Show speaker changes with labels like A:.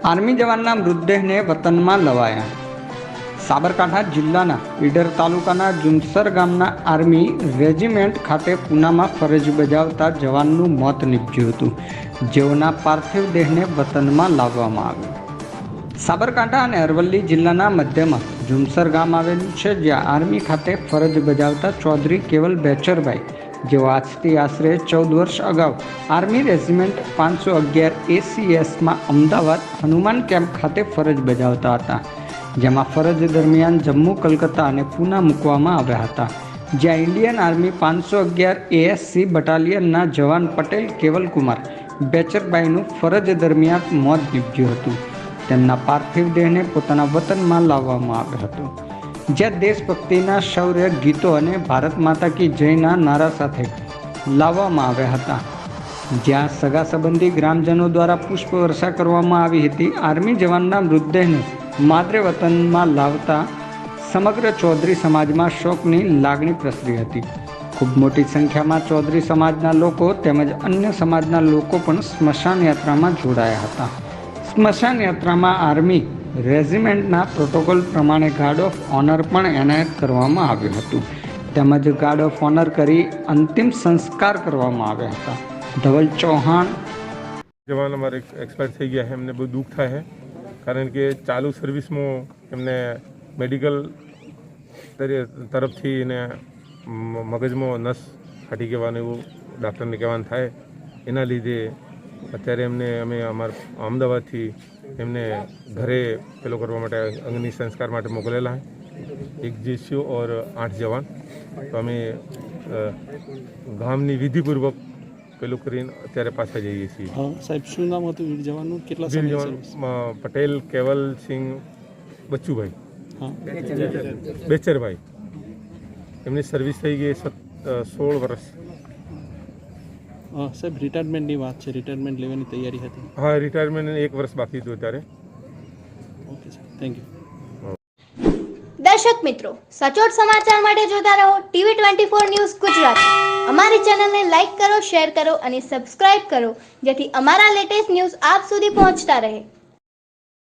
A: Army જવાનના મૃતદેહને વતનમાં લવાયા। સાબરકાંઠા જિલ્લાના ઈડર તાલુકાના જુમસર ગામના આર્મી રેજિમેન્ટ ખાતે પૂનામાં ફરજ બજાવતા જવાનનું મોત નીપજ્યું હતું, જેઓના પાર્થિવ દેહને વતનમાં લાવવામાં આવ્યો। સાબરકાંઠા અને અરવલ્લી જિલ્લાના મધ્યમાં જુમસર ગામ આવેલું છે, જ્યાં આર્મી ખાતે ફરજ બજાવતા ચૌધરી કેવલ બેચરભાઈ, જેઓ આજથી આશરે 14 વર્ષ અગાઉ આર્મી રેજિમેન્ટ 511 ACSમાં અમદાવાદ હનુમાન કેમ્પ ખાતે ફરજ બજાવતા હતા, જેમાં ફરજ દરમિયાન જમ્મુ, કલકત્તા અને પૂના મૂકવામાં આવ્યા હતા, જ્યાં ઇન્ડિયન આર્મી 511 ASC બટાલિયનના જવાન પટેલ કેવલકુમાર બેચરભાઈનું ફરજ દરમિયાન મોત નીપજ્યું હતું। તેમના પાર્થિવ દેહને પોતાના વતનમાં લાવવામાં આવ્યો હતો, જ્યાં દેશભક્તિના શૌર્ય ગીતો અને ભારત માતા કી જયના નારા સાથે લાવવામાં આવ્યા હતા, જ્યાં સગા સંબંધી ગ્રામજનો દ્વારા પુષ્પવર્ષા કરવામાં આવી હતી। આર્મી જવાનના મૃતદેહને માદરે વતનમાં લાવતા સમગ્ર ચૌધરી સમાજમાં શોકની લાગણી પ્રસરી હતી। ખૂબ મોટી સંખ્યામાં ચૌધરી સમાજના લોકો તેમજ અન્ય સમાજના લોકો પણ સ્મશાન યાત્રામાં જોડાયા હતા। સ્મશાન યાત્રામાં આર્મી રેજિમેન્ટના પ્રોટોકોલ પ્રમાણે ગાર્ડ ઓફ ઓનર પણ એનાયત કરવામાં આવ્યું હતું, તેમજ ગાર્ડ ઓફ ઓનર કરી અંતિમ સંસ્કાર કરવામાં આવ્યા હતા। ધવલ ચૌહાણ
B: જવાન અમારે એક્સપાયર થઈ ગયા છે, એમને બહુ દુઃખ થાય છે, કારણ કે ચાલુ સર્વિસમાં એમને મેડિકલ તરફથી એને મગજમાં નસ ફાટી ગવાનું એવું ડૉક્ટરને કહેવાનું થાય, એના લીધે અત્યારે અમે અમારા અમદાવાદથી એમને ઘરે પેલો કરવા માટે અગ્નિ સંસ્કાર માટે મોકલેલા છે, 1 GSU और 8 જવાન। તો અમે ગામની વિધિપૂર્વક પેલું કરીને અત્યારે પાછા જઈએ છીએ।
C: સાહેબ, શું નામ હતું વીર જવાનનું? કેટલા
B: વીર જવાન પટેલ કેવલસિંહ બચ્ચુભાઈ બેચરભાઈ, એમની સર્વિસ થઈ ગઈ 16 વર્ષ।
C: સાહેબ, રિટાયરમેન્ટની વાત છે, રિટાયરમેન્ટ લેવાની તૈયારી હતી?
B: હા, રિટાયરમેન્ટ 1 વર્ષ બાકી હતું અત્યારે।
C: Okay sir, thank you.
D: દર્શક મિત્રો, સચોટ સમાચાર માટે જોતા રહો TV24 ન્યૂઝ ગુજરાત। અમારી ચેનલને લાઈક કરો, શેર કરો અને સબસ્ક્રાઇબ કરો, જેથી અમારા લેટેસ્ટ ન્યૂઝ આપ સુધી પહોંચતા રહે।